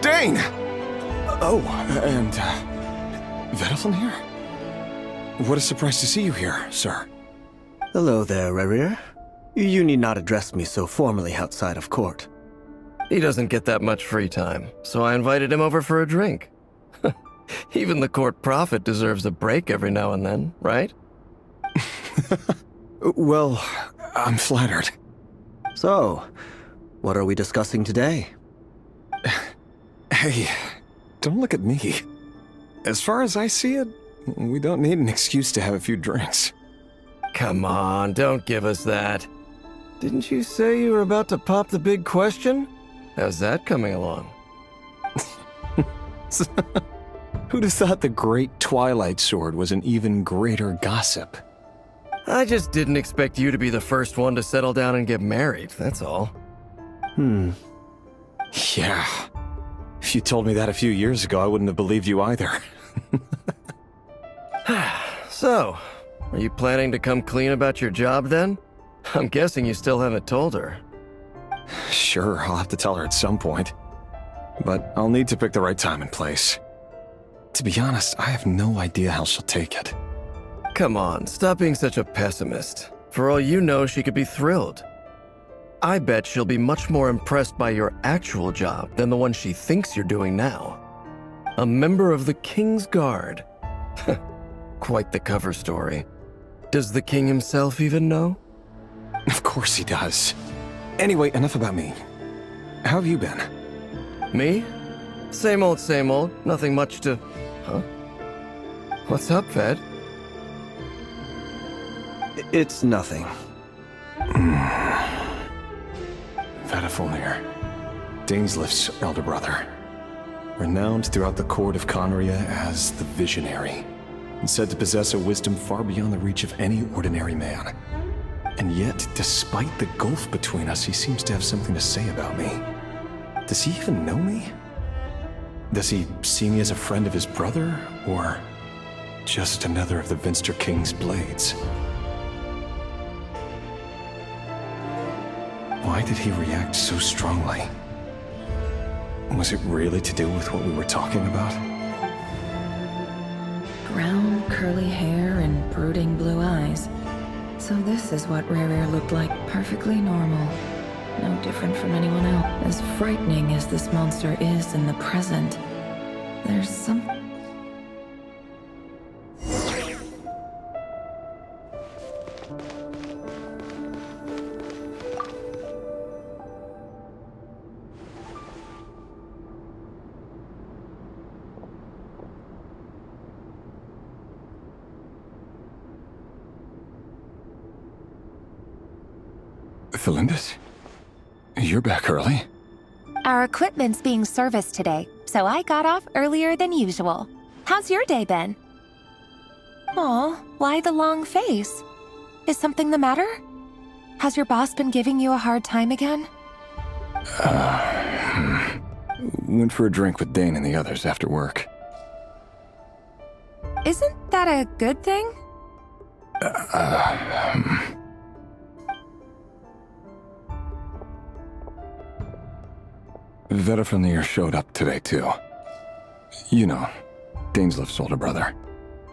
Dane! Oh, and, Vediflin here? What a surprise to see you here, sir. Hello there, Rerir. You need not address me so formally outside of court. He doesn't get that much free time, so I invited him over for a drink. Even the court prophet deserves a break every now and then, right? Well, I'm flattered. So, what are we discussing today? Hey, don't look at me. As far as I see it, we don't need an excuse to have a few drinks. Come on, don't give us that. Didn't you say you were about to pop the big question? How's that coming along? Who'd have thought the great Twilight Sword was an even greater gossip? I just didn't expect you to be the first one to settle down and get married, that's all. Yeah. If you told me that a few years ago, I wouldn't have believed you either. So, are you planning to come clean about your job then? I'm guessing you still haven't told her. Sure, I'll have to tell her at some point. But I'll need to pick the right time and place. To be honest, I have no idea how she'll take it. Come on, stop being such a pessimist. For all you know, she could be thrilled. I bet she'll be much more impressed by your actual job than the one she thinks you're doing now. A member of the King's Guard. Quite the cover story. Does the king himself even know? Of course he does. Anyway, enough about me. How have you been? Me? Same old, nothing much to... Huh? What's up, Ved? It's nothing. Vediflin, Daneslif's elder brother. Renowned throughout the court of Conria as the Visionary, and said to possess a wisdom far beyond the reach of any ordinary man. And yet, despite the gulf between us, he seems to have something to say about me. Does he even know me? Does he see me as a friend of his brother, or just another of the Vinster King's blades? Why did he react so strongly? Was it really to do with what we were talking about? Brown, curly hair and brooding blue eyes. So this is what Rerir looked like, perfectly normal. No different from anyone else. As frightening as this monster is in the present, there's some... Felindis? You're back early? Our equipment's being serviced today, so I got off earlier than usual. How's your day been? Aw, why the long face? Is something the matter? Has your boss been giving you a hard time again? Went for a drink with Dane and the others after work. Isn't that a good thing? Vediflin showed up today, too. You know, Daneslif's older brother.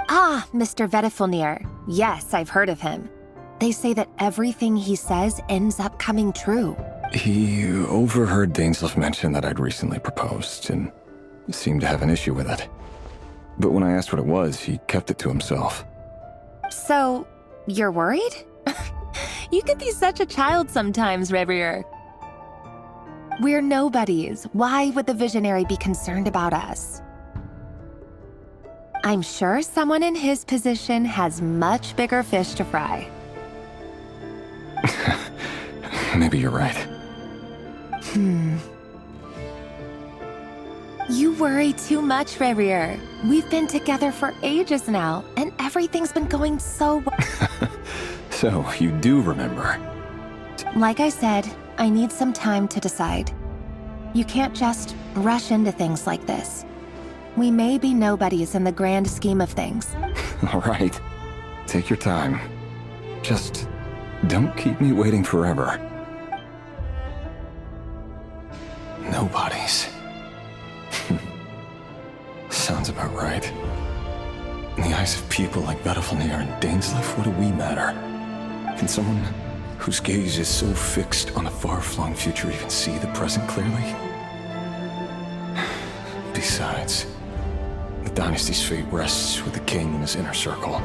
Ah, Mr. Vediflin. Yes, I've heard of him. They say that everything he says ends up coming true. He overheard Daneslif mention that I'd recently proposed, and seemed to have an issue with it. But when I asked what it was, he kept it to himself. So, you're worried? You can be such a child sometimes, Rerir. We're nobodies. Why would the Visionary be concerned about us? I'm sure someone in his position has much bigger fish to fry. Maybe you're right. You worry too much, Rerir. We've been together for ages now, and everything's been going so well. So, you do remember? Like I said, I need some time to decide. You can't just rush into things like this. We may be nobodies in the grand scheme of things. All right. Take your time. Just don't keep me waiting forever. Nobodies. about right. In the eyes of people like Vid.2 and Dainsleif, what do we matter? Can someone whose gaze is so fixed on a far-flung future even see the present clearly? Besides, the dynasty's fate rests with the king and his inner circle.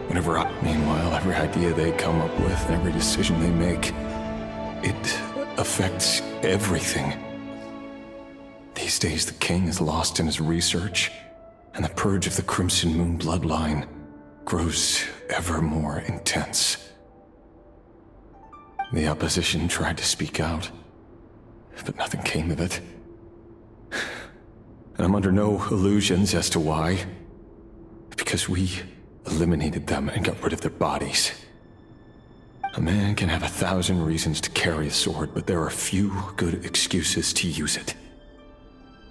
Meanwhile, every idea they come up with, every decision they make, it affects everything. These days, the king is lost in his research, and the purge of the Crimson Moon bloodline grows ever more intense. The opposition tried to speak out, but nothing came of it. And I'm under no illusions as to why. Because we eliminated them and got rid of their bodies. A man can have 1,000 reasons to carry a sword, but there are few good excuses to use it.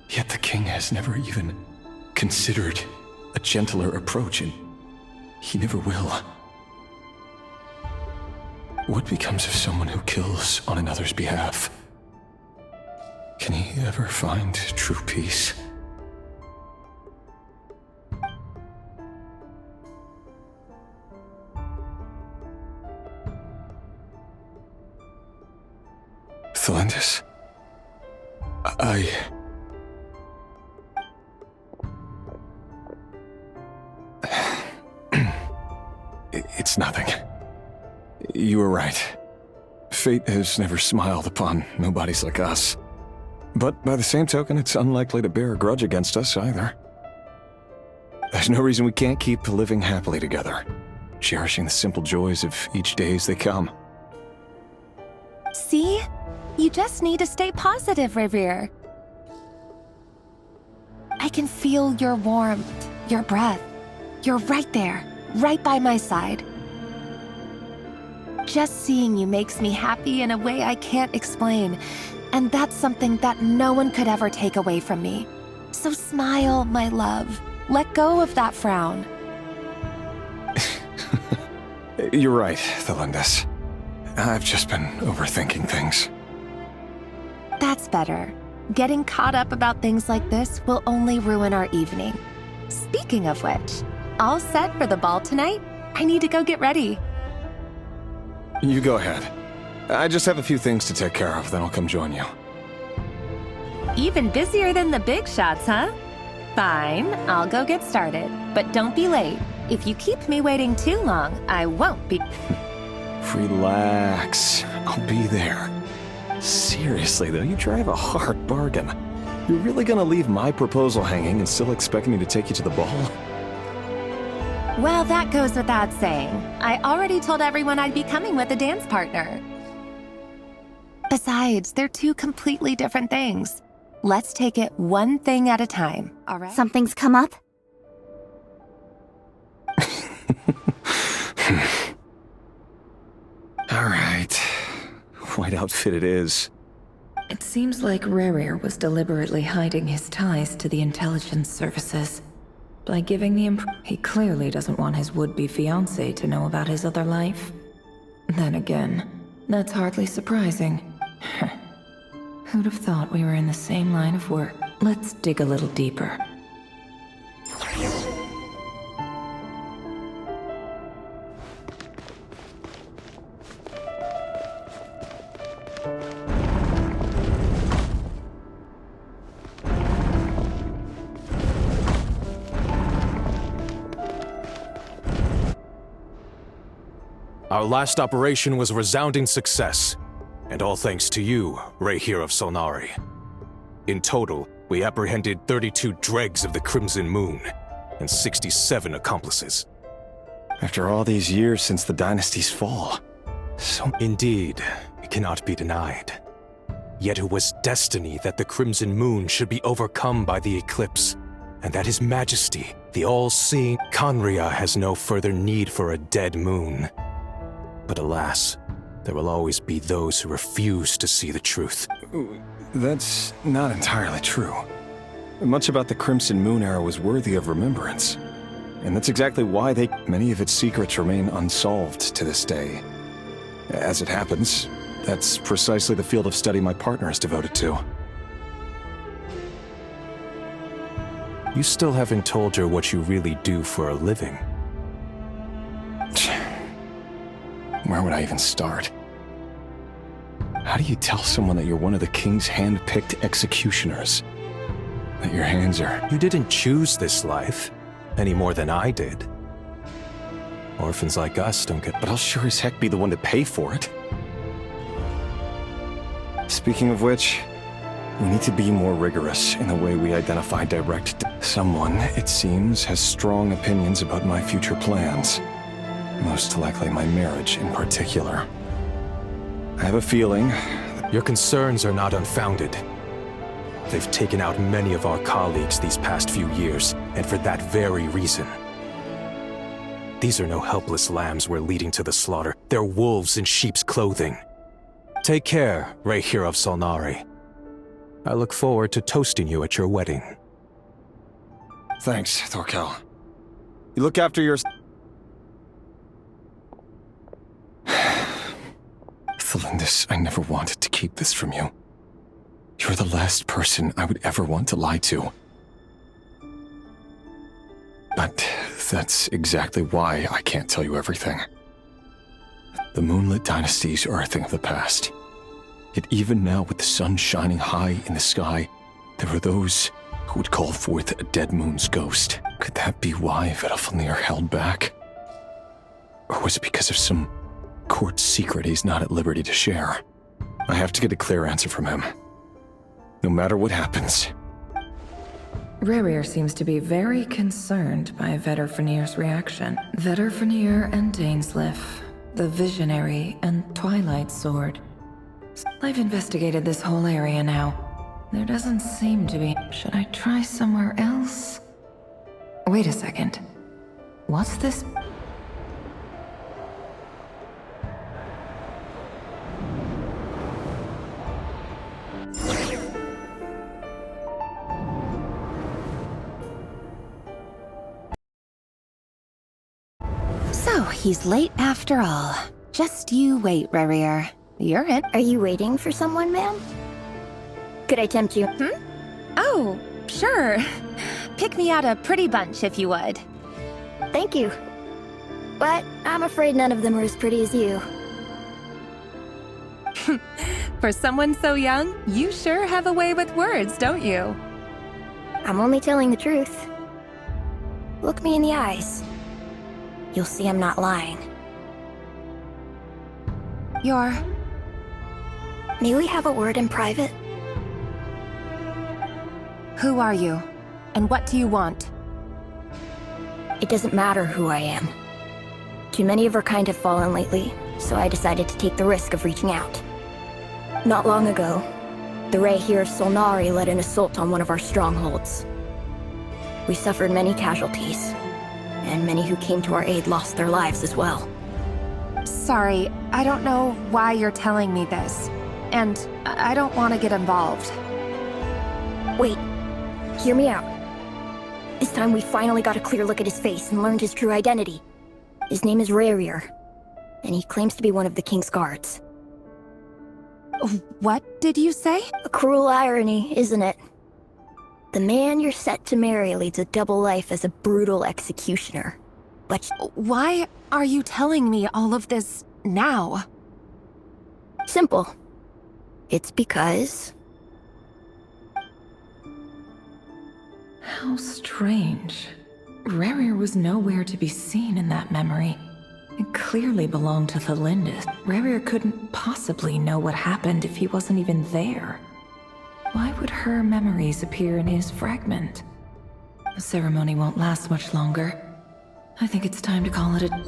Yet the king has never even considered a gentler approach, and he never will. What becomes of someone who kills on another's behalf? Can he ever find true peace? Thelindis, It's nothing. You were right. Fate has never smiled upon nobodies like us. But by the same token, it's unlikely to bear a grudge against us either. There's no reason we can't keep living happily together, cherishing the simple joys of each day as they come. See? You just need to stay positive, Revere. I can feel your warmth, your breath. You're right there, right by my side. Just seeing you makes me happy in a way I can't explain, and that's something that no one could ever take away from me. So smile, my love. Let go of that frown. You're right, Thelindis. I've just been overthinking things. That's better. Getting caught up about things like this will only ruin our evening. Speaking of which, all set for the ball tonight? I need to go get ready. You go ahead. I just have a few things to take care of, then I'll come join you. Even busier than the big shots, huh? Fine, I'll go get started. But don't be late. If you keep me waiting too long, I won't be... Relax. I'll be there. Seriously, though, you drive a hard bargain. You're really gonna leave my proposal hanging and still expect me to take you to the ball? Well, that goes without saying. I already told everyone I'd be coming with a dance partner. Besides, they're two completely different things. Let's take it one thing at a time, all right? Something's come up? All right. White outfit it is. It seems like Rere was deliberately hiding his ties to the intelligence services. By giving the he clearly doesn't want his would-be fiancé to know about his other life. Then again, that's hardly surprising. Who'd have thought we were in the same line of work? Let's dig a little deeper. Our last operation was a resounding success, and all thanks to you, Ray here of Solnari. In total, we apprehended 32 dregs of the Crimson Moon, and 67 accomplices. After all these years since the dynasty's fall, Indeed, it cannot be denied. Yet it was destiny that the Crimson Moon should be overcome by the eclipse, and that His Majesty, the all-seeing Khaenri'ah, has no further need for a dead moon. But alas, there will always be those who refuse to see the truth. That's not entirely true. Much about the Crimson Moon era was worthy of remembrance. And that's exactly why many of its secrets remain unsolved to this day. As it happens, that's precisely the field of study my partner is devoted to. You still haven't told her what you really do for a living. Where would I even start? How do you tell someone that you're one of the king's hand-picked executioners? That your hands are... You didn't choose this life, any more than I did. Orphans like us don't get... But I'll sure as heck be the one to pay for it. Speaking of which, we need to be more rigorous in the way we identify direct... Someone, it seems, has strong opinions about my future plans. Most likely my marriage in particular. I have a feeling... Your concerns are not unfounded. They've taken out many of our colleagues these past few years, and for that very reason. These are no helpless lambs we're leading to the slaughter. They're wolves in sheep's clothing. Take care, Rehir of Solnari. I look forward to toasting you at your wedding. Thanks, Thorkel. You look after your... Thelindis, I never wanted to keep this from you. You're the last person I would ever want to lie to. But that's exactly why I can't tell you everything. The Moonlit Dynasty's are a thing of the past. Yet even now, with the sun shining high in the sky, there are those who would call forth a dead moon's ghost. Could that be why Vedalfnir held back? Or was it because of some court secret he's not at liberty to share? I have to get a clear answer from him. No matter what happens. Rerir seems to be very concerned by Vedalfnir's reaction. Vedalfnir and Dainsleif, the Visionary and Twilight Sword. I've investigated this whole area now. There doesn't seem to be... Should I try somewhere else? Wait a second. What's this? So, he's late after all. Just you wait, Rerir. You're in. Are you waiting for someone, ma'am? Could I tempt you? Oh, sure. Pick me out a pretty bunch if you would. Thank you. But I'm afraid none of them are as pretty as you. For someone so young, you sure have a way with words, don't you? I'm only telling the truth. Look me in the eyes. You'll see I'm not lying. May we have a word in private? Who are you? And what do you want? It doesn't matter who I am. Too many of our kind have fallen lately, so I decided to take the risk of reaching out. Not long ago, the Rehir of Solnari led an assault on one of our strongholds. We suffered many casualties, and many who came to our aid lost their lives as well. Sorry, I don't know why you're telling me this. And I don't want to get involved. Wait, hear me out. This time we finally got a clear look at his face and learned his true identity. His name is Rerir, and he claims to be one of the King's guards. What did you say? A cruel irony, isn't it? The man you're set to marry leads a double life as a brutal executioner. But why are you telling me all of this now? Simple. It's because... How strange. Rerir was nowhere to be seen in that memory. It clearly belonged to Thelindis. Rerir couldn't possibly know what happened if he wasn't even there. Why would her memories appear in his fragment? The ceremony won't last much longer. I think it's time to call it a...